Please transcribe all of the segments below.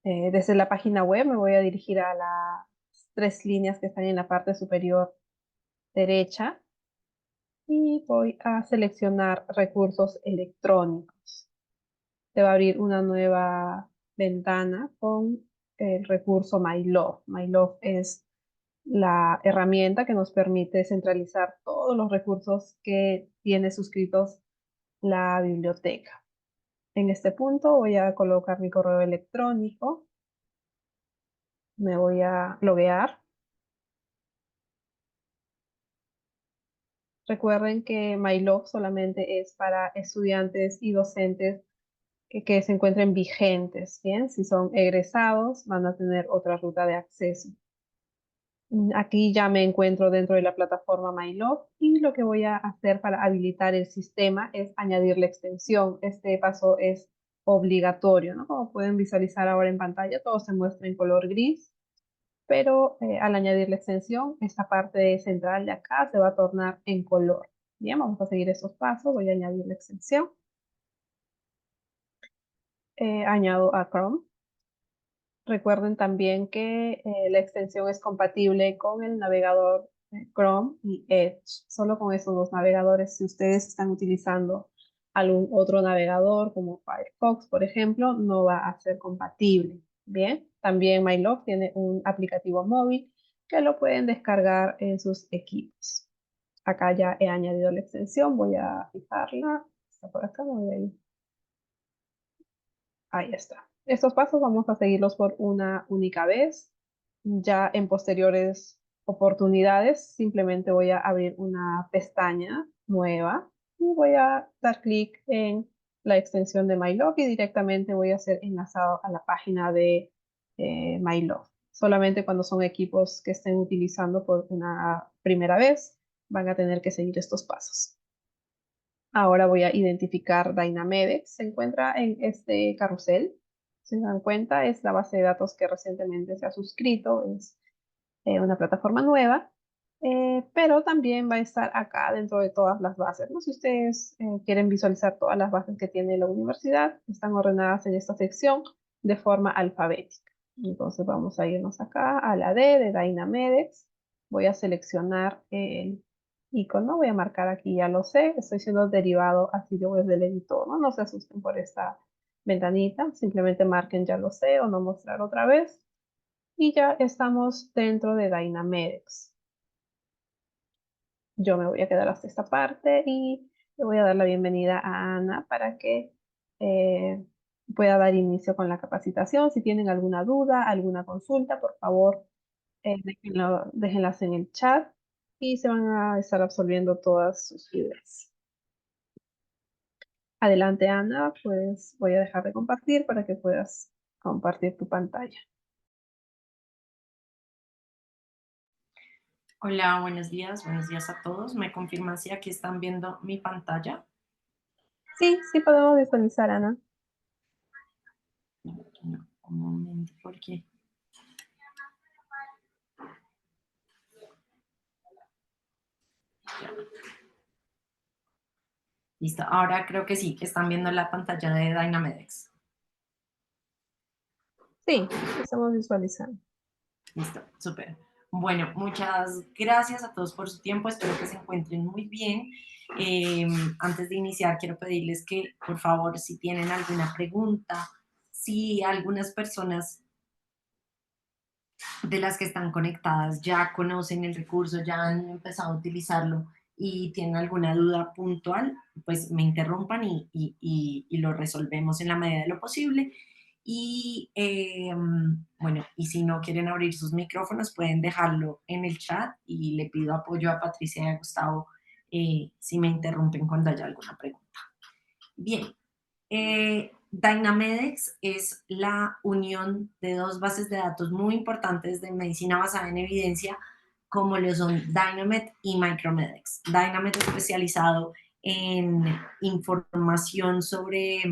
Desde la página web me voy a dirigir a las tres líneas que están en la parte superior derecha y voy a seleccionar recursos electrónicos. Se va a abrir una nueva ventana con el recurso MyLove. MyLove es la herramienta que nos permite centralizar todos los recursos que tiene suscritos la biblioteca. En este punto voy a colocar mi correo electrónico, me voy a loguear. Recuerden que MyLog solamente es para estudiantes y docentes que se encuentren vigentes, ¿bien? Si son egresados, van a tener otra ruta de acceso. Aquí ya me encuentro dentro de la plataforma MyLog y lo que voy a hacer para habilitar el sistema es añadir la extensión. Este paso es obligatorio, ¿no? Como pueden visualizar ahora en pantalla, todo se muestra en color gris, pero al añadir la extensión, esta parte central de acá se va a tornar en color. Bien, vamos a seguir esos pasos. Voy a añadir la extensión. Añado a Chrome. Recuerden también que la extensión es compatible con el navegador Chrome y Edge. Solo con esos dos navegadores. Si ustedes están utilizando algún otro navegador como Firefox, por ejemplo, no va a ser compatible. Bien, también MyLog tiene un aplicativo móvil que lo pueden descargar en sus equipos. Acá ya he añadido la extensión, voy a fijarla. Está por acá, no voy a ir. Ahí está. Estos pasos vamos a seguirlos por una única vez. Ya en posteriores oportunidades, simplemente voy a abrir una pestaña nueva y voy a dar clic en la extensión de MyLog y directamente voy a ser enlazado a la página de MyLog. Solamente cuando son equipos que estén utilizando por una primera vez, van a tener que seguir estos pasos. Ahora voy a identificar Dynamedex. Se encuentra en este carrusel. Si se dan cuenta, es la base de datos que recientemente se ha suscrito. Es una plataforma nueva, pero también va a estar acá dentro de todas las bases, ¿no? Si ustedes quieren visualizar todas las bases que tiene la universidad, están ordenadas en esta sección de forma alfabética. Entonces vamos a irnos acá a la D de Dynamedex. Voy a seleccionar el icono, voy a marcar aquí, ya lo sé, estoy siendo derivado a sitio web del editor, ¿no? No se asusten por esta ventanita, simplemente marquen ya lo sé o no mostrar otra vez. Y ya estamos dentro de Dynamedex. Yo me voy a quedar hasta esta parte y le voy a dar la bienvenida a Ana para que eh, pueda dar inicio con la capacitación. Si tienen alguna duda, alguna consulta, por favor, déjenlas en el chat y se van a estar absorbiendo todas sus dudas. Adelante, Ana, pues voy a dejar de compartir para que puedas compartir tu pantalla. Hola, buenos días a todos. ¿Me confirman si aquí están viendo mi pantalla? Sí, sí podemos visualizar, Ana. No, un momento, porque listo. Ahora creo que sí, que están viendo la pantalla de Dynamedex. Sí, estamos visualizando. Listo, súper. Bueno, muchas gracias a todos por su tiempo. Espero que se encuentren muy bien. Antes de iniciar, quiero pedirles que, por favor, si tienen alguna pregunta, si algunas personas de las que están conectadas ya conocen el recurso, ya han empezado a utilizarlo y tienen alguna duda puntual, pues me interrumpan y lo resolvemos en la medida de lo posible. Y bueno, y si no quieren abrir sus micrófonos, pueden dejarlo en el chat y le pido apoyo a Patricia y a Gustavo si me interrumpen cuando haya alguna pregunta. Bien, Dynamedex es la unión de dos bases de datos muy importantes de medicina basada en evidencia, como lo son Dynamed y Micromedex. Dynamed especializado en información sobre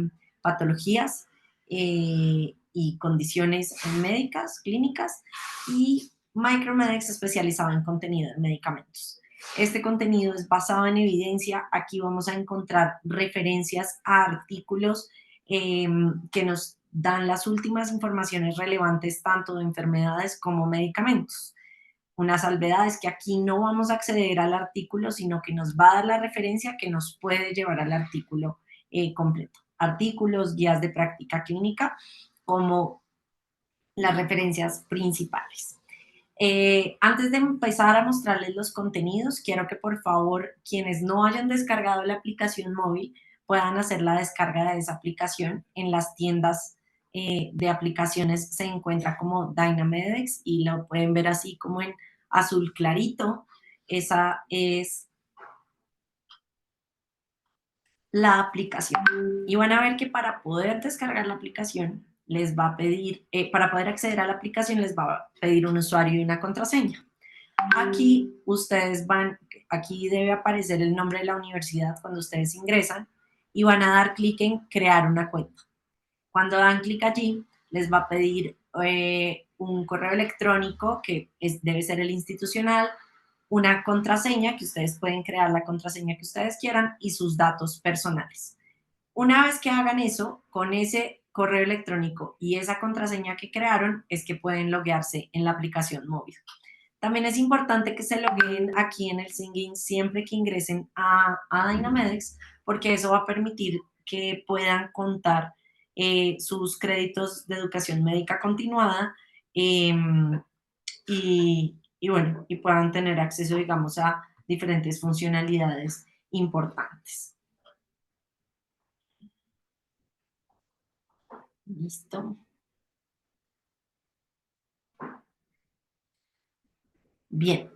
patologías y condiciones médicas, clínicas, y Micromedex especializado en contenido de medicamentos. Este contenido es basado en evidencia. Aquí vamos a encontrar referencias a artículos que nos dan las últimas informaciones relevantes tanto de enfermedades como medicamentos. Una salvedad es que aquí no vamos a acceder al artículo, sino que nos va a dar la referencia que nos puede llevar al artículo completo. Artículos, guías de práctica clínica, como las referencias principales. Antes de empezar a mostrarles los contenidos, quiero que por favor quienes no hayan descargado la aplicación móvil puedan hacer la descarga de esa aplicación. En las tiendas de aplicaciones se encuentra como Dynamedex y lo pueden ver así como en azul clarito. Esa es la aplicación. Y van a ver que para poder descargar la aplicación les va a pedir, para poder acceder a la aplicación les va a pedir un usuario y una contraseña. Aquí ustedes aquí debe aparecer el nombre de la universidad cuando ustedes ingresan y van a dar clic en crear una cuenta. Cuando dan clic allí, les va a pedir un correo electrónico que debe ser el institucional, una contraseña, que ustedes pueden crear la contraseña que ustedes quieran y sus datos personales. Una vez que hagan eso, con ese correo electrónico y esa contraseña que crearon, es que pueden loguearse en la aplicación móvil. También es importante que se logueen aquí en el Sign-in siempre que ingresen a Dynamedex, porque eso va a permitir que puedan contar sus créditos de educación médica continuada y puedan tener acceso, digamos, a diferentes funcionalidades importantes. Listo. Bien,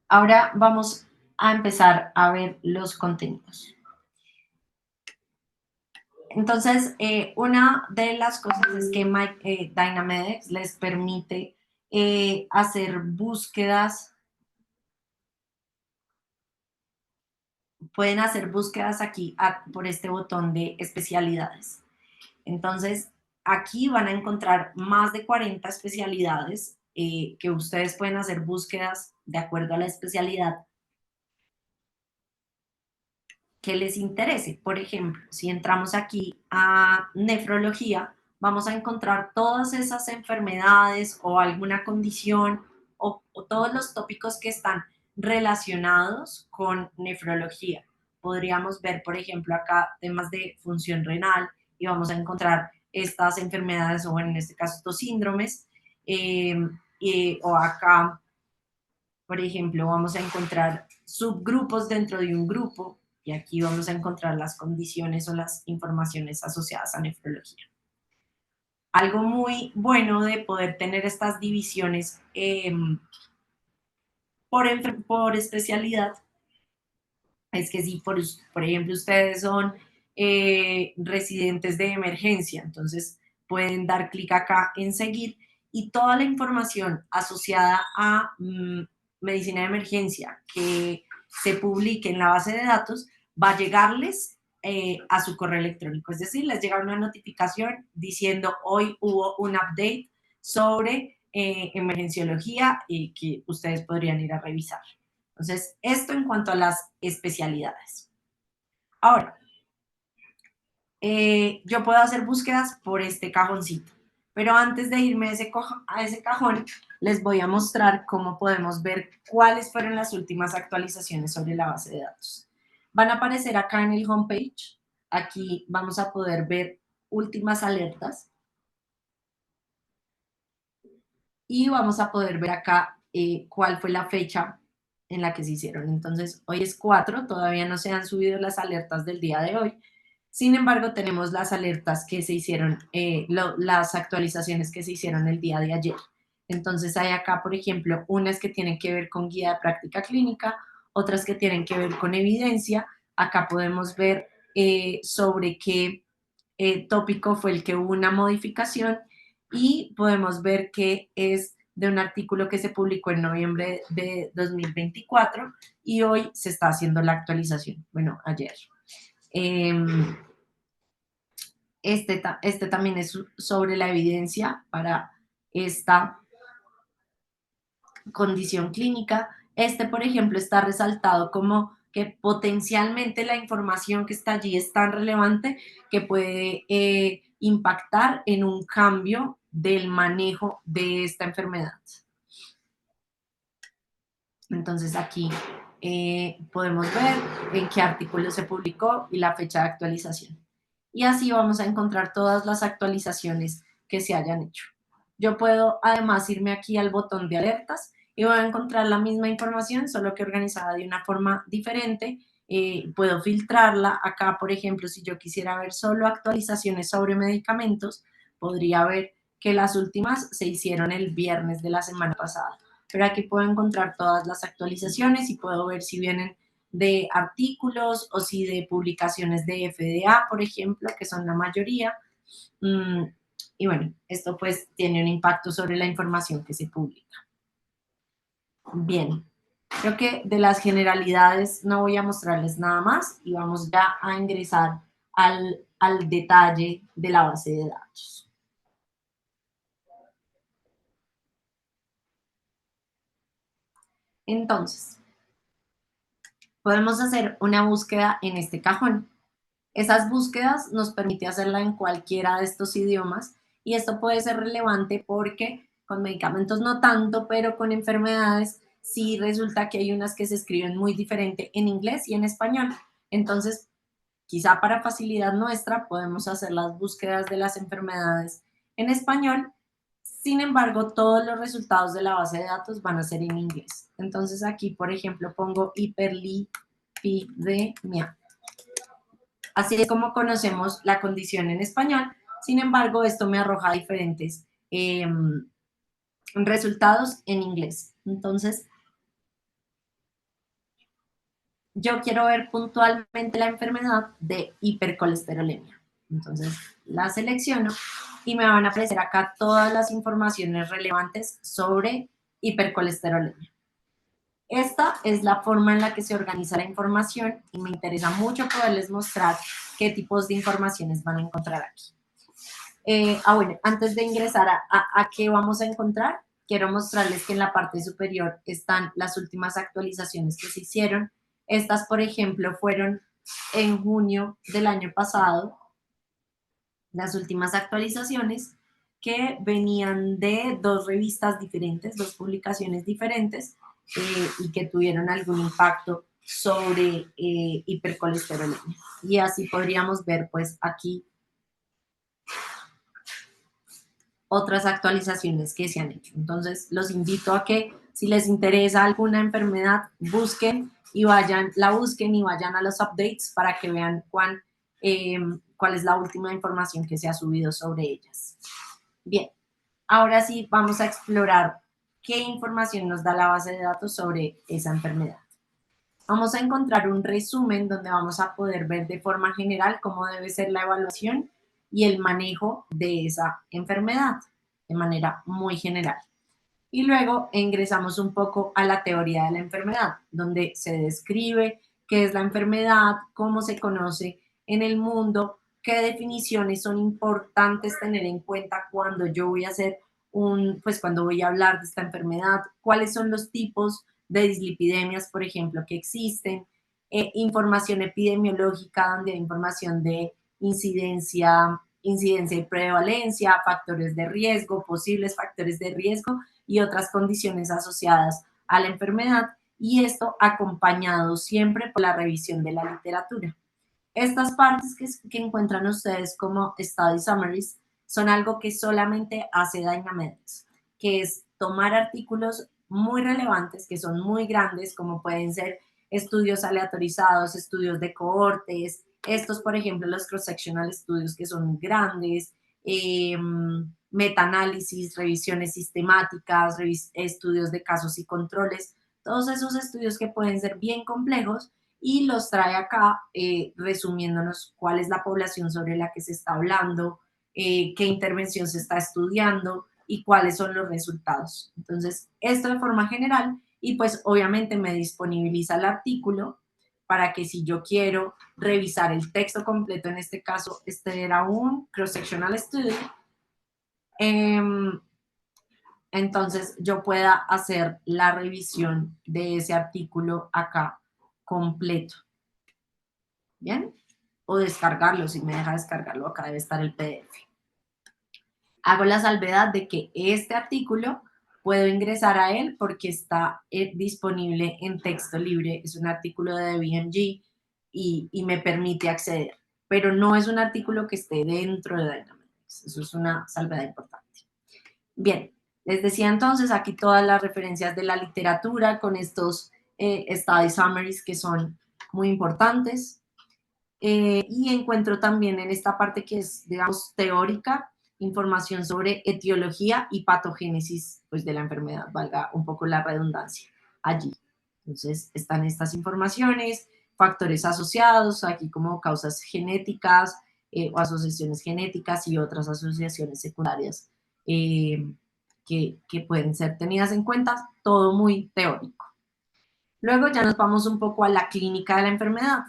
ahora vamos a empezar a ver los contenidos. Entonces, una de las cosas es que Dynamedex les permite hacer búsquedas. Pueden hacer búsquedas aquí por este botón de especialidades. Entonces, aquí van a encontrar más de 40 especialidades que ustedes pueden hacer búsquedas de acuerdo a la especialidad que les interese. Por ejemplo, si entramos aquí a nefrología, vamos a encontrar todas esas enfermedades o alguna condición o todos los tópicos que están relacionados con nefrología. Podríamos ver, por ejemplo, acá temas de función renal y vamos a encontrar estas enfermedades, o bueno, en este caso estos síndromes, o acá, por ejemplo, vamos a encontrar subgrupos dentro de un grupo y aquí vamos a encontrar las condiciones o las informaciones asociadas a nefrología. Algo muy bueno de poder tener estas divisiones por especialidad es que si, por ejemplo, ustedes son residentes de emergencia, entonces pueden dar clic acá en seguir y toda la información asociada a medicina de emergencia que se publique en la base de datos va a llegarles a su correo electrónico. Es decir, les llega una notificación diciendo hoy hubo un update sobre emergenciología y que ustedes podrían ir a revisar. Entonces, esto en cuanto a las especialidades. Ahora, yo puedo hacer búsquedas por este cajoncito, pero antes de irme a ese cajón, les voy a mostrar cómo podemos ver cuáles fueron las últimas actualizaciones sobre la base de datos. Van a aparecer acá en el homepage. Aquí vamos a poder ver últimas alertas. Y vamos a poder ver acá cuál fue la fecha en la que se hicieron. Entonces, hoy es 4, todavía no se han subido las alertas del día de hoy. Sin embargo, tenemos las alertas que se hicieron, las actualizaciones que se hicieron el día de ayer. Entonces, hay acá, por ejemplo, unas que tienen que ver con guía de práctica clínica, otras que tienen que ver con evidencia. Acá podemos ver sobre qué tópico fue el que hubo una modificación y podemos ver que es de un artículo que se publicó en noviembre de 2024 y hoy se está haciendo la actualización, bueno, ayer. Este también es sobre la evidencia para esta condición clínica. Este, por ejemplo, está resaltado como que potencialmente la información que está allí es tan relevante que puede impactar en un cambio del manejo de esta enfermedad. Entonces aquí podemos ver en qué artículo se publicó y la fecha de actualización. Y así vamos a encontrar todas las actualizaciones que se hayan hecho. Yo puedo además irme aquí al botón de alertas y voy a encontrar la misma información, solo que organizada de una forma diferente. Puedo filtrarla. Acá, por ejemplo, si yo quisiera ver solo actualizaciones sobre medicamentos, podría ver que las últimas se hicieron el viernes de la semana pasada. Pero aquí puedo encontrar todas las actualizaciones y puedo ver si vienen de artículos o si de publicaciones de FDA, por ejemplo, que son la mayoría. Y bueno, esto pues tiene un impacto sobre la información que se publica. Bien, creo que de las generalidades no voy a mostrarles nada más y vamos ya a ingresar al detalle de la base de datos. Entonces, podemos hacer una búsqueda en este cajón. Esas búsquedas nos permite hacerla en cualquiera de estos idiomas y esto puede ser relevante porque con medicamentos no tanto, pero con enfermedades sí resulta que hay unas que se escriben muy diferente en inglés y en español. Entonces, quizá para facilidad nuestra podemos hacer las búsquedas de las enfermedades en español. Sin embargo, todos los resultados de la base de datos van a ser en inglés. Entonces aquí, por ejemplo, pongo hiperlipidemia. Así es como conocemos la condición en español. Sin embargo, esto me arroja diferentes resultados en inglés. Entonces, yo quiero ver puntualmente la enfermedad de hipercolesterolemia. Entonces, la selecciono y me van a aparecer acá todas las informaciones relevantes sobre hipercolesterolemia. Esta es la forma en la que se organiza la información y me interesa mucho poderles mostrar qué tipos de informaciones van a encontrar aquí. Bueno, antes de ingresar a qué vamos a encontrar, quiero mostrarles que en la parte superior están las últimas actualizaciones que se hicieron. Estas, por ejemplo, fueron en junio del año pasado, las últimas actualizaciones que venían de dos revistas diferentes, dos publicaciones diferentes y que tuvieron algún impacto sobre hipercolesterolemia. Y así podríamos ver pues aquí otras actualizaciones que se han hecho. Entonces, los invito a que si les interesa alguna enfermedad, la busquen y vayan a los updates para que vean cuál es la última información que se ha subido sobre ellas. Bien, ahora sí vamos a explorar qué información nos da la base de datos sobre esa enfermedad. Vamos a encontrar un resumen donde vamos a poder ver de forma general cómo debe ser la evaluación y el manejo de esa enfermedad de manera muy general. Y luego ingresamos un poco a la teoría de la enfermedad, donde se describe qué es la enfermedad, cómo se conoce en el mundo, qué definiciones son importantes tener en cuenta cuando yo voy a hacer cuando voy a hablar de esta enfermedad, cuáles son los tipos de dislipidemias, por ejemplo, que existen, información epidemiológica, donde hay información de incidencia y prevalencia, factores de riesgo, posibles factores de riesgo y otras condiciones asociadas a la enfermedad, y esto acompañado siempre por la revisión de la literatura. Estas partes que encuentran ustedes como study summaries son algo que solamente hace Dynametrics, que es tomar artículos muy relevantes, que son muy grandes, como pueden ser estudios aleatorizados, estudios de cohortes, estos, por ejemplo, los cross-sectional studios que son grandes, metaanálisis, revisiones sistemáticas, estudios de casos y controles, todos esos estudios que pueden ser bien complejos y los trae acá resumiéndonos cuál es la población sobre la que se está hablando, qué intervención se está estudiando y cuáles son los resultados. Entonces, esto de forma general y pues obviamente me disponibiliza el artículo para que si yo quiero revisar el texto completo, en este caso, este era un cross-sectional study, entonces yo pueda hacer la revisión de ese artículo acá completo. ¿Bien? O descargarlo, si me deja descargarlo, acá debe estar el PDF. Hago la salvedad de que este artículo puedo ingresar a él porque está disponible en texto libre, es un artículo de DBMG y me permite acceder, pero no es un artículo que esté dentro de Dynametrics, eso es una salvedad importante. Bien, les decía entonces aquí todas las referencias de la literatura con estos study summaries que son muy importantes. Y encuentro también en esta parte que es, digamos, teórica, información sobre etiología y patogénesis pues, de la enfermedad, valga un poco la redundancia allí. Entonces, están estas informaciones, factores asociados, aquí como causas genéticas o asociaciones genéticas y otras asociaciones secundarias que pueden ser tenidas en cuenta, todo muy teórico. Luego ya nos vamos un poco a la clínica de la enfermedad,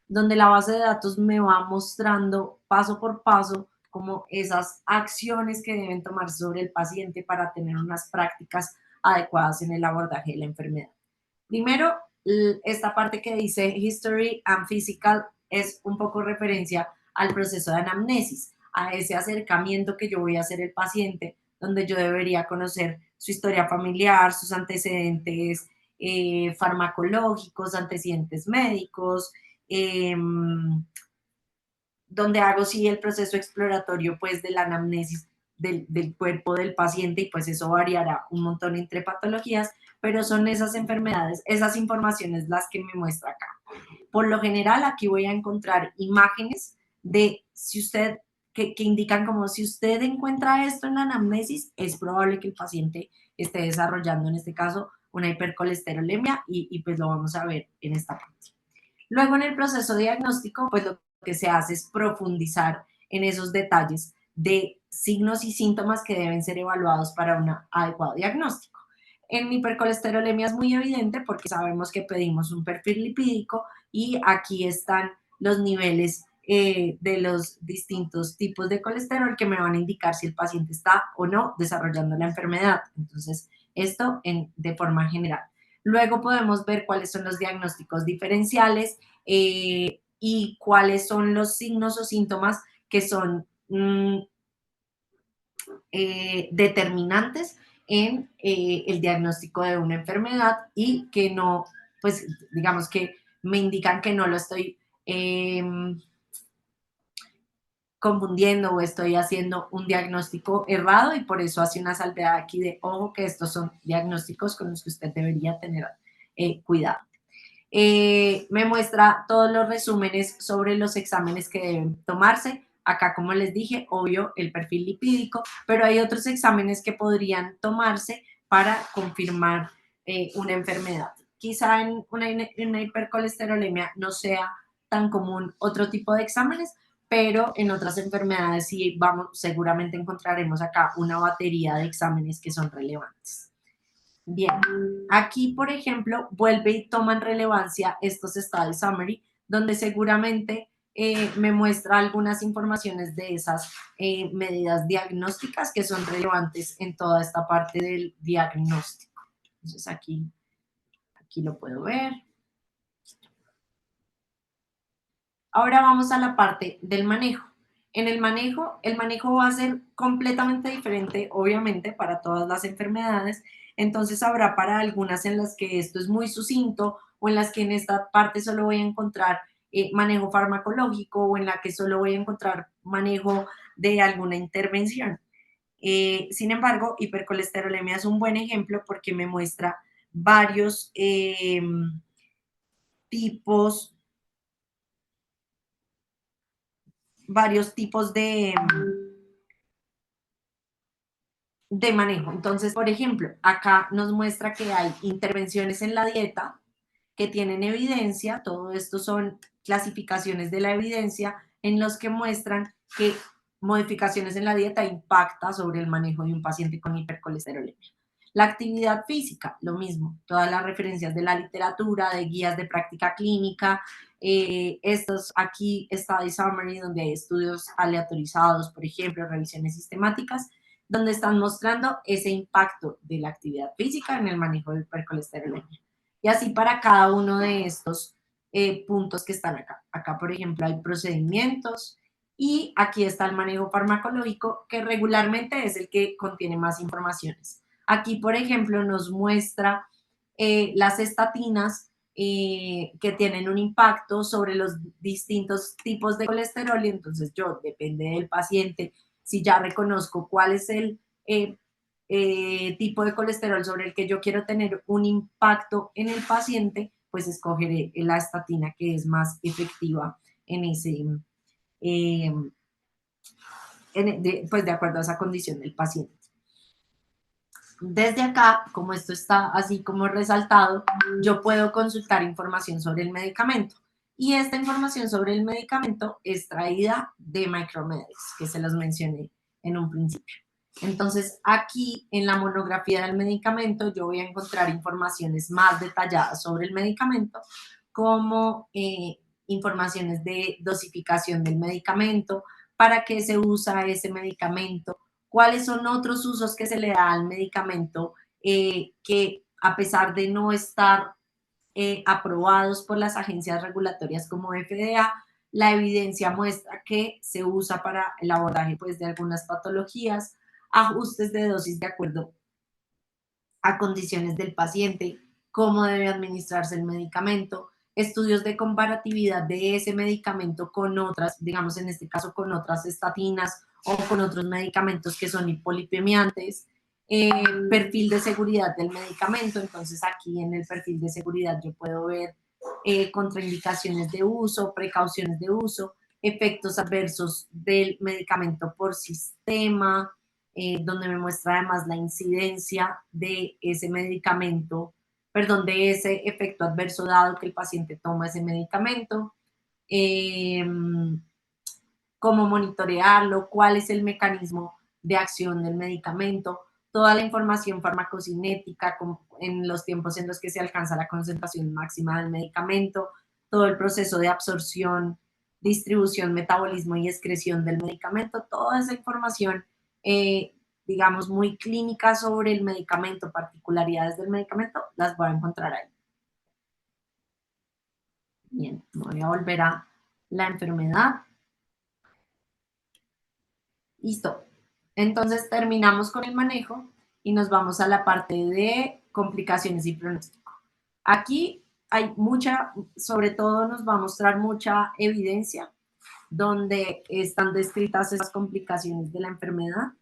donde la base de datos me va mostrando paso por paso como esas acciones que deben tomarse sobre el paciente para tener unas prácticas adecuadas en el abordaje de la enfermedad. Primero, esta parte que dice History and Physical es un poco referencia al proceso de anamnesis, a ese acercamiento que yo voy a hacer el paciente, donde yo debería conocer su historia familiar, sus antecedentes farmacológicos, antecedentes médicos, donde hago sí el proceso exploratorio pues de la anamnesis del cuerpo del paciente y pues eso variará un montón entre patologías, pero son esas enfermedades, esas informaciones las que me muestra acá. Por lo general aquí voy a encontrar imágenes de si usted, que indican como si usted encuentra esto en la anamnesis, es probable que el paciente esté desarrollando en este caso una hipercolesterolemia y pues lo vamos a ver en esta parte. Luego en el proceso diagnóstico, pues lo que se hace es profundizar en esos detalles de signos y síntomas que deben ser evaluados para un adecuado diagnóstico. En hipercolesterolemia es muy evidente porque sabemos que pedimos un perfil lipídico y aquí están los niveles de los distintos tipos de colesterol que me van a indicar si el paciente está o no desarrollando la enfermedad. Entonces, esto de forma general. Luego podemos ver cuáles son los diagnósticos diferenciales y cuáles son los signos o síntomas que son determinantes en el diagnóstico de una enfermedad y que no, pues digamos que me indican que no lo estoy confundiendo o estoy haciendo un diagnóstico errado y por eso hace una salvedad aquí de ojo que estos son diagnósticos con los que usted debería tener cuidado. Me muestra todos los resúmenes sobre los exámenes que deben tomarse. Acá, como les dije, obvio, el perfil lipídico, pero hay otros exámenes que podrían tomarse para confirmar una enfermedad. Quizá en una hipercolesterolemia no sea tan común otro tipo de exámenes, pero en otras enfermedades sí seguramente encontraremos acá una batería de exámenes que son relevantes. Bien, aquí, por ejemplo, vuelve y toman relevancia estos study summary, donde seguramente me muestra algunas informaciones de esas medidas diagnósticas que son relevantes en toda esta parte del diagnóstico. Entonces, aquí lo puedo ver. Ahora vamos a la parte del manejo. En el manejo va a ser completamente diferente, obviamente, para todas las enfermedades. Entonces, habrá para algunas en las que esto es muy sucinto o en las que en esta parte solo voy a encontrar manejo farmacológico o en la que solo voy a encontrar manejo de alguna intervención. Sin embargo, hipercolesterolemia es un buen ejemplo porque me muestra varios tipos de manejo. Entonces, por ejemplo, acá nos muestra que hay intervenciones en la dieta que tienen evidencia, todo esto son clasificaciones de la evidencia en los que muestran que modificaciones en la dieta impacta sobre el manejo de un paciente con hipercolesterolemia. La actividad física, lo mismo, todas las referencias de la literatura, de guías de práctica clínica, estos aquí study summary donde hay estudios aleatorizados, por ejemplo, revisiones sistemáticas, donde están mostrando ese impacto de la actividad física en el manejo de hipercolesterolemia. Y así para cada uno de estos puntos que están acá. Acá, por ejemplo, hay procedimientos Y aquí está el manejo farmacológico, que regularmente es el que contiene más informaciones. Aquí, por ejemplo, nos muestra las estatinas que tienen un impacto sobre los distintos tipos de colesterol y entonces yo, depende del paciente, si ya reconozco cuál es el tipo de colesterol sobre el que yo quiero tener un impacto en el paciente, pues escogeré la estatina que es más efectiva en ese, eh, pues de acuerdo a esa condición del paciente. Desde acá, como esto está así como resaltado, yo puedo consultar información sobre el medicamento. Y esta información sobre el medicamento es traída de Micromedex, que se los mencioné en un principio. Entonces, aquí en la monografía del medicamento, yo voy a encontrar informaciones más detalladas sobre el medicamento, como informaciones de dosificación del medicamento, para qué se usa ese medicamento, cuáles son otros usos que se le da al medicamento que a pesar de no estar aprobados por las agencias regulatorias como FDA, la evidencia muestra que se usa para el abordaje pues, de algunas patologías, ajustes de dosis de acuerdo a condiciones del paciente, cómo debe administrarse el medicamento, estudios de comparatividad de ese medicamento con otras, digamos en este caso con otras estatinas o con otros medicamentos que son hipolipemiantes, perfil de seguridad del medicamento, entonces aquí en el perfil de seguridad yo puedo ver contraindicaciones de uso, precauciones de uso, efectos adversos del medicamento por sistema, donde me muestra además la incidencia de ese medicamento, perdón, de ese efecto adverso dado que el paciente toma ese medicamento, eh, cómo monitorearlo, cuál es el mecanismo de acción del medicamento, toda la información farmacocinética en los tiempos en los que se alcanza la concentración máxima del medicamento, todo el proceso de absorción, distribución, metabolismo y excreción del medicamento, toda esa información, digamos, muy clínica sobre el medicamento, particularidades del medicamento, las voy a encontrar ahí. Bien, voy a volver a la enfermedad. Listo. Entonces terminamos con el manejo y nos vamos a la parte de complicaciones y pronóstico. Aquí hay mucha, sobre todo nos va a mostrar mucha evidencia donde están descritas esas complicaciones de la enfermedad.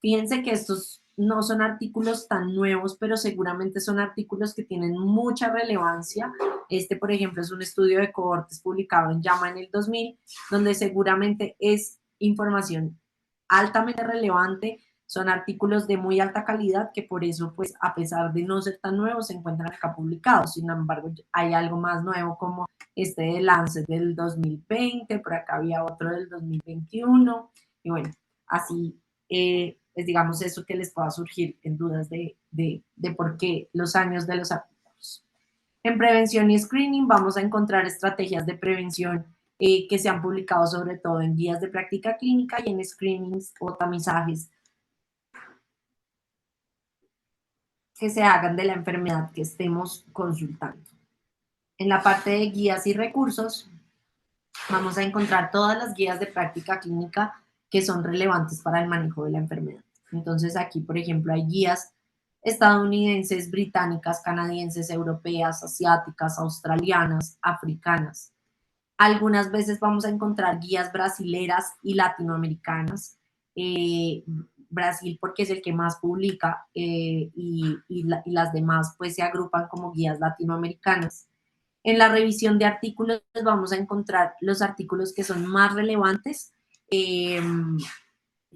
Fíjense que estos no son artículos tan nuevos, pero seguramente son artículos que tienen mucha relevancia. Este, por ejemplo, es un estudio de cohortes publicado en JAMA en el 2000, donde seguramente es información altamente relevante, son artículos de muy alta calidad que por eso, pues, a pesar de no ser tan nuevos, se encuentran acá publicados. Sin embargo, hay algo más nuevo como este de Lancet del 2020, por acá había otro del 2021, y bueno, así es, digamos, eso que les pueda surgir en dudas de por qué los años de los artículos. En prevención y screening vamos a encontrar estrategias de prevención que se han publicado sobre todo en guías de práctica clínica y en screenings o tamizajes que se hagan de la enfermedad que estemos consultando. En la parte de guías y recursos vamos a encontrar todas las guías de práctica clínica que son relevantes para el manejo de la enfermedad. Entonces aquí, por ejemplo, hay guías estadounidenses, británicas, canadienses, europeas, asiáticas, australianas, africanas. Algunas veces vamos a encontrar guías brasileras y latinoamericanas. Brasil porque es el que más publica y las demás pues se agrupan como guías latinoamericanas. En la revisión de artículos vamos a encontrar los artículos que son más relevantes, que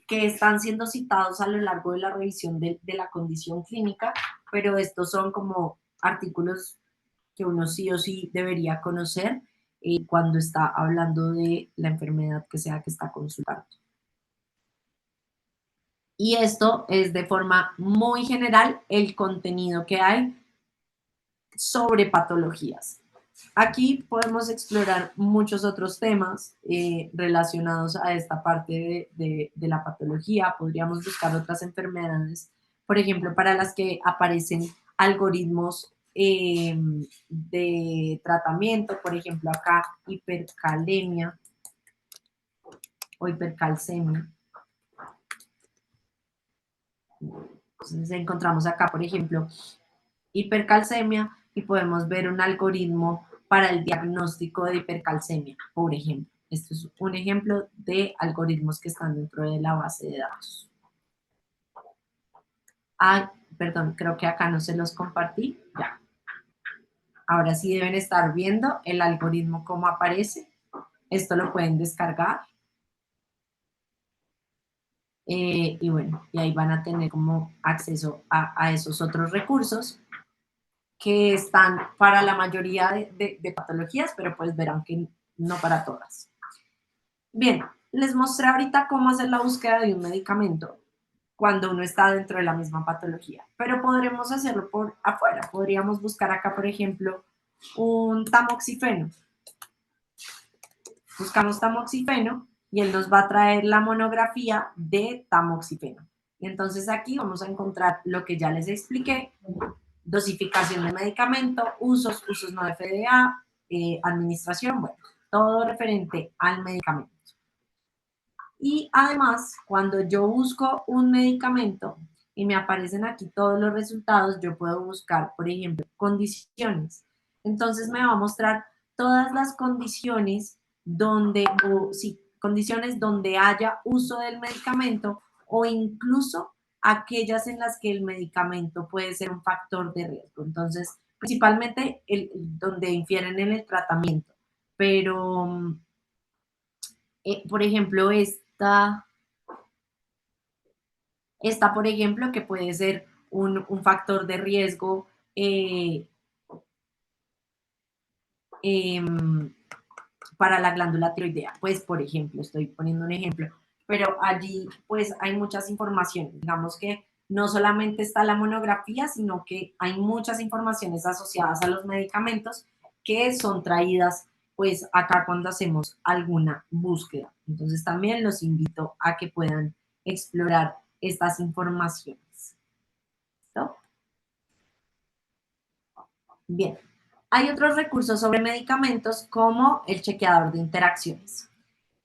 están siendo citados a lo largo de la revisión de la condición clínica, pero estos son como artículos que uno sí o sí debería conocer cuando está hablando de la enfermedad que sea que está consultando. Y esto es de forma muy general el contenido que hay sobre patologías. Aquí podemos explorar muchos otros temas relacionados a esta parte de la patología. Podríamos buscar otras enfermedades, por ejemplo, para las que aparecen algoritmos de tratamiento, por ejemplo, acá hipercalemia. o hipercalcemia. Entonces encontramos acá, por ejemplo, hipercalcemia y podemos ver un algoritmo para el diagnóstico de hipercalcemia, por ejemplo. Esto es un ejemplo de algoritmos que están dentro de la base de datos. Ah, perdón, creo que acá no se los compartí. Ya. Ahora sí deben estar viendo el algoritmo cómo aparece. Esto lo pueden descargar. Y bueno, y ahí van a tener como acceso a esos otros recursos que están para la mayoría de patologías, pero pues verán que no para todas. Bien, les mostré ahorita cómo hacer la búsqueda de un medicamento cuando uno está dentro de la misma patología, pero podremos hacerlo por afuera. Podríamos buscar acá, por ejemplo, un tamoxifeno. Buscamos tamoxifeno y él nos va a traer la monografía de tamoxifeno. Y entonces aquí vamos a encontrar lo que ya les expliqué: dosificación de medicamento, usos no de FDA, administración, bueno, todo referente al medicamento. Y además, cuando yo busco un medicamento y me aparecen aquí todos los resultados, yo puedo buscar, por ejemplo, condiciones. Entonces me va a mostrar todas las condiciones donde, condiciones donde haya uso del medicamento, o incluso aquellas en las que el medicamento puede ser un factor de riesgo. Entonces, principalmente donde infieren en el tratamiento. Pero, por ejemplo, esta, por ejemplo, que puede ser un factor de riesgo para la glándula tiroidea. Pues, por ejemplo, estoy poniendo un ejemplo, pero allí pues hay muchas informaciones. Digamos que no solamente está la monografía, sino que hay muchas informaciones asociadas a los medicamentos que son traídas pues acá cuando hacemos alguna búsqueda. Entonces también los invito a que puedan explorar estas informaciones. ¿Listo? Bien. Hay otros recursos sobre medicamentos como el chequeador de interacciones.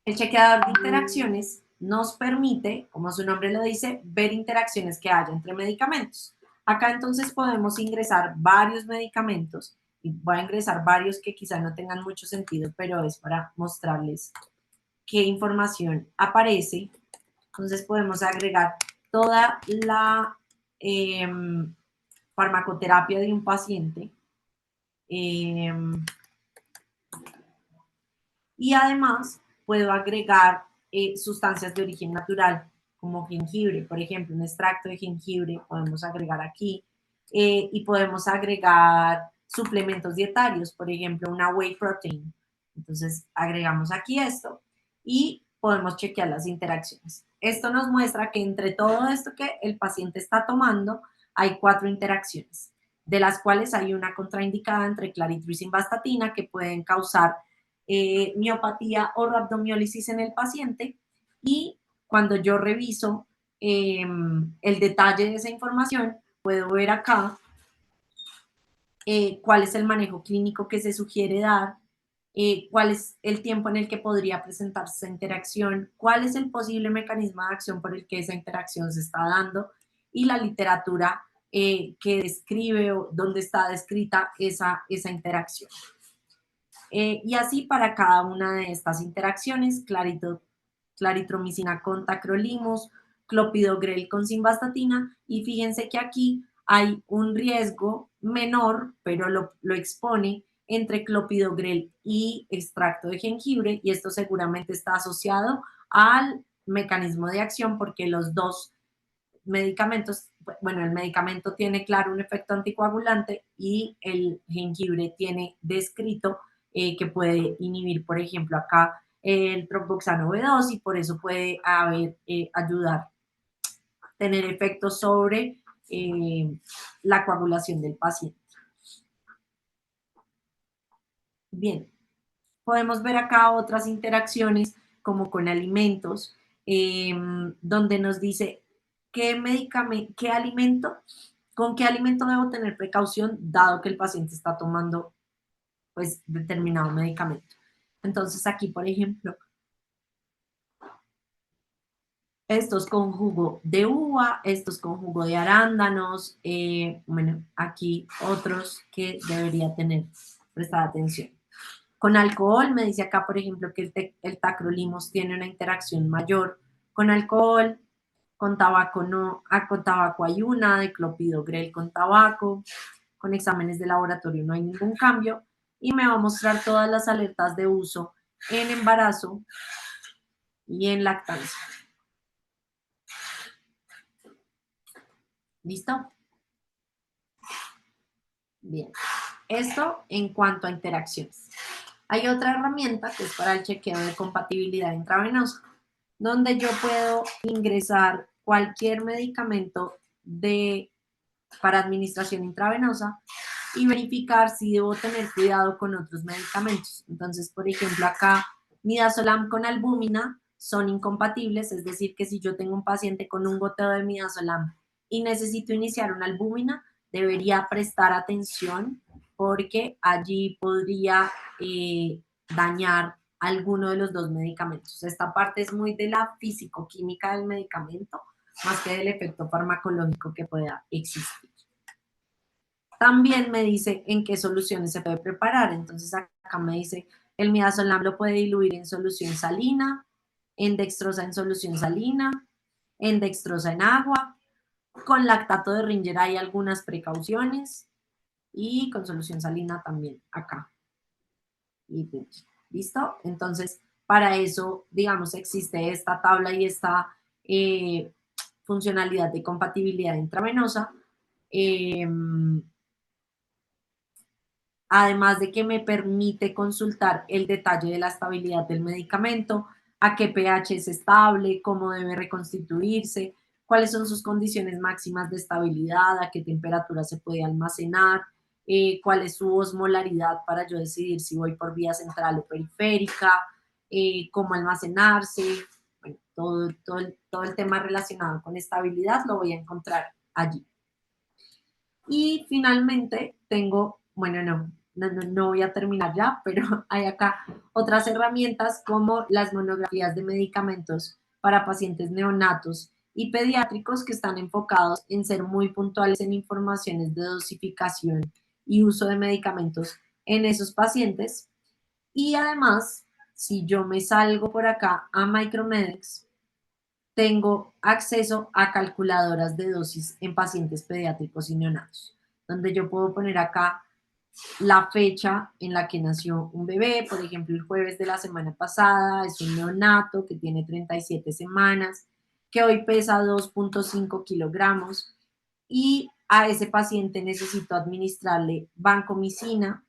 El chequeador de interacciones nos permite, como su nombre lo dice, ver interacciones que haya entre medicamentos. Acá entonces podemos ingresar varios medicamentos, y voy a ingresar varios que quizá no tengan mucho sentido, pero es para mostrarles qué información aparece. Entonces podemos agregar toda la farmacoterapia de un paciente. Y además puedo agregar sustancias de origen natural, como jengibre, por ejemplo, un extracto de jengibre podemos agregar aquí, y podemos agregar suplementos dietarios, por ejemplo, una whey protein. Entonces agregamos aquí esto y podemos chequear las interacciones. Esto nos muestra que entre todo esto que el paciente está tomando hay 4 interacciones, de las cuales hay una contraindicada entre claritro y simvastatina que pueden causar miopatía o rhabdomiólisis en el paciente. Y cuando yo reviso el detalle de esa información, puedo ver acá cuál es el manejo clínico que se sugiere dar, cuál es el tiempo en el que podría presentarse esa interacción, cuál es el posible mecanismo de acción por el que esa interacción se está dando, y la literatura que describe o donde está descrita esa interacción. Y así para cada una de estas interacciones: claritromicina con tacrolimus, clopidogrel con simvastatina, y fíjense que aquí hay un riesgo menor, pero lo expone, entre clopidogrel y extracto de jengibre, y esto seguramente está asociado al mecanismo de acción, porque los dos medicamentos, bueno, el medicamento tiene, claro, un efecto anticoagulante, y el jengibre tiene descrito que puede inhibir, por ejemplo, acá el tromboxano B2, y por eso puede ayudar, tener efectos sobre la coagulación del paciente. Bien, podemos ver acá otras interacciones como con alimentos, donde nos dice con qué alimento debo tener precaución dado que el paciente está tomando pues determinado medicamento. Entonces aquí, por ejemplo, estos con jugo de uva, estos con jugo de arándanos, bueno, aquí otros que debería tener, prestar atención. Con alcohol, me dice acá, por ejemplo, que el tacrolimus tiene una interacción mayor con alcohol, con tabaco no, con tabaco hay una, de clopidogrel con tabaco, con exámenes de laboratorio no hay ningún cambio, y me va a mostrar todas las alertas de uso en embarazo y en lactancia. ¿Listo? Bien. Esto en cuanto a interacciones. Hay otra herramienta que es para el chequeo de compatibilidad intravenosa, donde yo puedo ingresar cualquier medicamento para administración intravenosa y verificar si debo tener cuidado con otros medicamentos. Entonces, por ejemplo, acá midazolam con albúmina son incompatibles, es decir, que si yo tengo un paciente con un goteo de midazolam y necesito iniciar una albúmina, debería prestar atención porque allí podría dañar alguno de los dos medicamentos. Esta parte es muy de la físico-química del medicamento, más que del efecto farmacológico que pueda existir. También me dice en qué soluciones se puede preparar. Entonces acá me dice, el midazolam lo puede diluir en solución salina, en dextrosa en solución salina, en dextrosa en agua. Con lactato de Ringer hay algunas precauciones y con solución salina también acá. Y ¿listo? Entonces, para eso, digamos, existe esta tabla y esta funcionalidad de compatibilidad intravenosa. Además de que me permite consultar el detalle de la estabilidad del medicamento, a qué pH es estable, cómo debe reconstituirse, cuáles son sus condiciones máximas de estabilidad, a qué temperatura se puede almacenar, cuál es su osmolaridad para yo decidir si voy por vía central o periférica, cómo almacenarse, bueno, todo el tema relacionado con estabilidad lo voy a encontrar allí. Y finalmente tengo, bueno, no voy a terminar ya, pero hay acá otras herramientas como las monografías de medicamentos para pacientes neonatos y pediátricos que están enfocados en ser muy puntuales en informaciones de dosificación y uso de medicamentos en esos pacientes. Y además, si yo me salgo por acá a Micromedex, tengo acceso a calculadoras de dosis en pacientes pediátricos y neonatos, donde yo puedo poner acá la fecha en la que nació un bebé, por ejemplo, el jueves de la semana pasada, es un neonato que tiene 37 semanas, que hoy pesa 2.5 kilogramos y a ese paciente necesito administrarle vancomicina.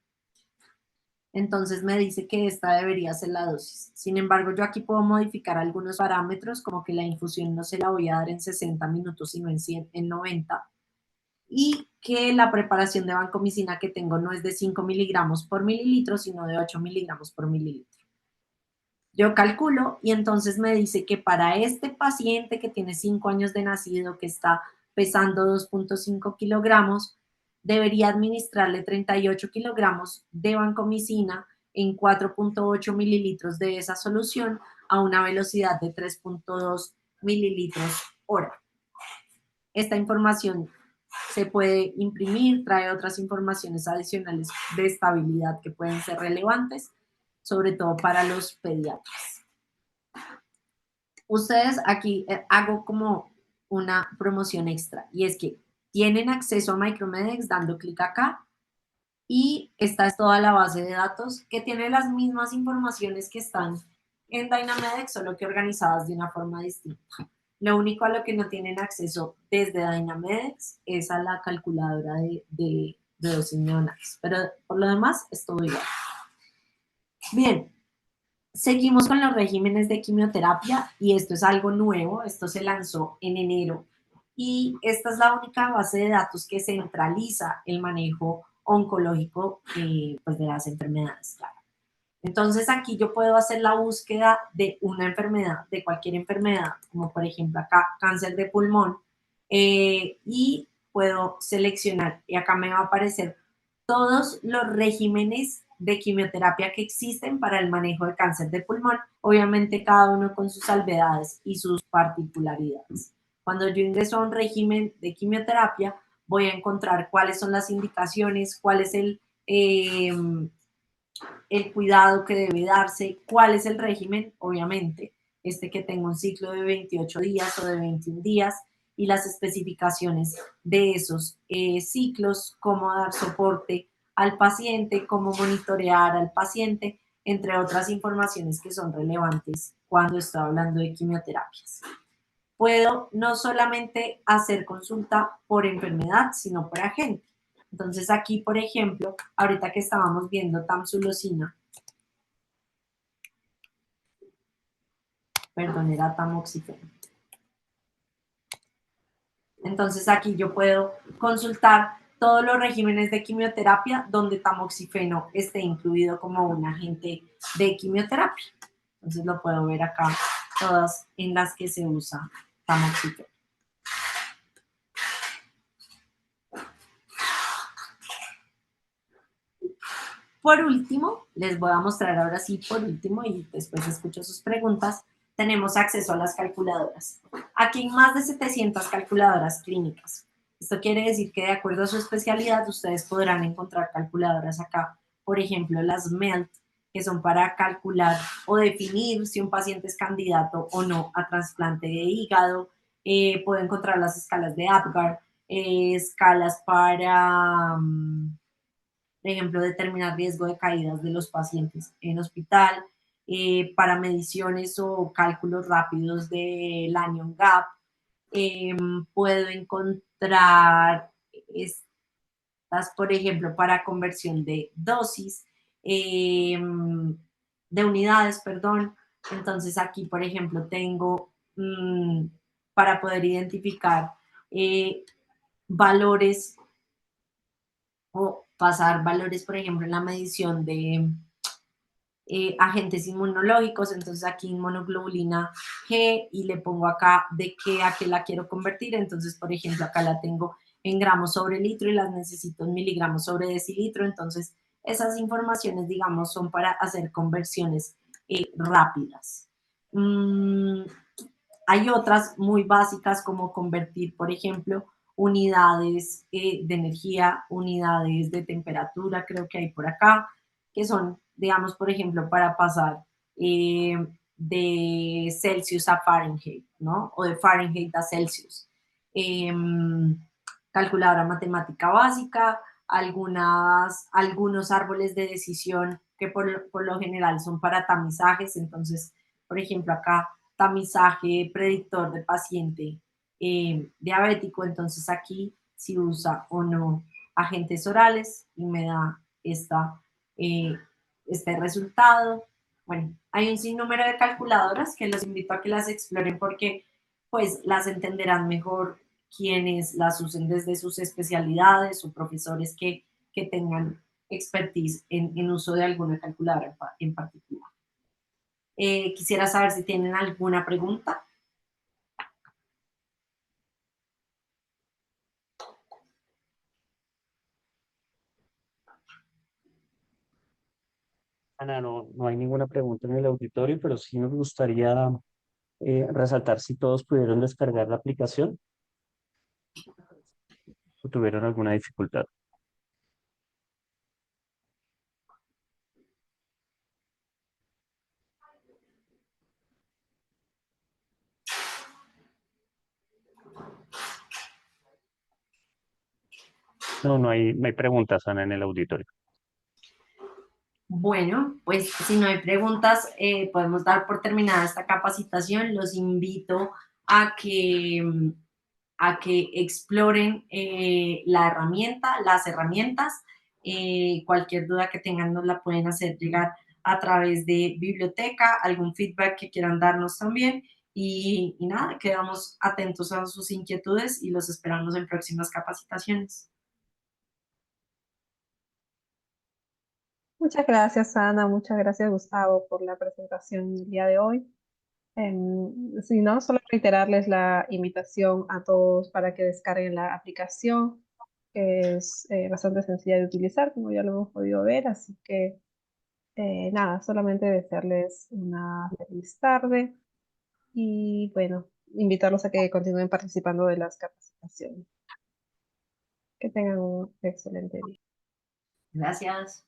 Entonces me dice que esta debería ser la dosis. Sin embargo, yo aquí puedo modificar algunos parámetros, como que la infusión no se la voy a dar en 60 minutos, sino en 90. Y que la preparación de vancomicina que tengo no es de 5 miligramos por mililitro, sino de 8 miligramos por mililitro. Yo calculo y entonces me dice que para este paciente que tiene 5 años de nacido, que está pesando 2.5 kilogramos, debería administrarle 38 kilogramos de vancomicina en 4.8 mililitros de esa solución a una velocidad de 3.2 mililitros hora. Esta información se puede imprimir, trae otras informaciones adicionales de estabilidad que pueden ser relevantes, sobre todo para los pediatras. Ustedes aquí hago como una promoción extra y es que tienen acceso a Micromedex dando clic acá y esta es toda la base de datos que tiene las mismas informaciones que están en Dynamedex, solo que organizadas de una forma distinta. Lo único a lo que no tienen acceso desde Dynamedex es a la calculadora de dosis neonatales, pero por lo demás es todo igual. Bien, seguimos con los regímenes de quimioterapia y esto es algo nuevo, esto se lanzó en enero y esta es la única base de datos que centraliza el manejo oncológico pues de las enfermedades, claro. Entonces aquí yo puedo hacer la búsqueda de una enfermedad, de cualquier enfermedad, como por ejemplo acá cáncer de pulmón, y puedo seleccionar y acá me va a aparecer todos los regímenes de quimioterapia que existen para el manejo de cáncer de pulmón, obviamente cada uno con sus salvedades y sus particularidades. Cuando yo ingreso a un régimen de quimioterapia, voy a encontrar cuáles son las indicaciones, cuál es el cuidado que debe darse, cuál es el régimen, obviamente, que tenga un ciclo de 28 días o de 21 días, y las especificaciones de esos ciclos, cómo dar soporte al paciente, cómo monitorear al paciente, entre otras informaciones que son relevantes cuando estoy hablando de quimioterapias. Puedo no solamente hacer consulta por enfermedad, sino por agente. Entonces aquí, por ejemplo, ahorita que estábamos viendo tamsulosina, perdón, era tamoxifeno. Entonces aquí yo puedo consultar todos los regímenes de quimioterapia donde tamoxifeno esté incluido como un agente de quimioterapia. Entonces lo puedo ver acá, todas en las que se usa tamoxifeno. Por último, les voy a mostrar ahora sí, por último, y después escucho sus preguntas, tenemos acceso a las calculadoras. Aquí hay más de 700 calculadoras clínicas. Esto quiere decir que de acuerdo a su especialidad, ustedes podrán encontrar calculadoras acá. Por ejemplo, las MELT, que son para calcular o definir si un paciente es candidato o no a trasplante de hígado. Puedo encontrar las escalas de Apgar, escalas para... por ejemplo, determinar riesgo de caídas de los pacientes en hospital, para mediciones o cálculos rápidos de Lanyon Gap. Puedo encontrar estas, por ejemplo, para conversión de dosis, de unidades, perdón. Entonces aquí, por ejemplo, tengo para poder identificar valores o pasar valores, por ejemplo, en la medición de agentes inmunológicos. Entonces aquí inmunoglobulina G, y le pongo acá de qué a qué la quiero convertir. Entonces, por ejemplo, acá la tengo en gramos sobre litro y las necesito en miligramos sobre decilitro. Entonces, esas informaciones, digamos, son para hacer conversiones rápidas. Hay otras muy básicas como convertir, por ejemplo, unidades de energía, unidades de temperatura, creo que hay por acá, que son, digamos, por ejemplo, para pasar de Celsius a Fahrenheit, ¿no? O de Fahrenheit a Celsius. Calculadora matemática básica, algunos árboles de decisión que por lo general son para tamizajes. Entonces, por ejemplo, acá tamizaje predictor de paciente diabético. Entonces aquí si usa o no agentes orales y me da este resultado. Bueno, hay un sinnúmero de calculadoras que los invito a que las exploren porque pues las entenderán mejor quienes las usen desde sus especialidades o profesores que tengan expertise en uso de alguna calculadora en particular. Quisiera saber si tienen alguna pregunta. Ana, no hay ninguna pregunta en el auditorio, pero sí nos gustaría resaltar si todos pudieron descargar la aplicación o tuvieron alguna dificultad. No hay preguntas, Ana, en el auditorio. Bueno, pues si no hay preguntas, podemos dar por terminada esta capacitación. Los invito a que exploren la herramienta, las herramientas. Cualquier duda que tengan nos la pueden hacer llegar a través de biblioteca, algún feedback que quieran darnos también. Y nada, quedamos atentos a sus inquietudes y los esperamos en próximas capacitaciones. Muchas gracias, Ana. Muchas gracias, Gustavo, por la presentación del día de hoy. Si no, solo reiterarles la invitación a todos para que descarguen la aplicación, que es bastante sencilla de utilizar, como ya lo hemos podido ver, así que Nada, solamente desearles una feliz tarde y bueno, invitarlos a que continúen participando de las capacitaciones. Que tengan un excelente día. Gracias.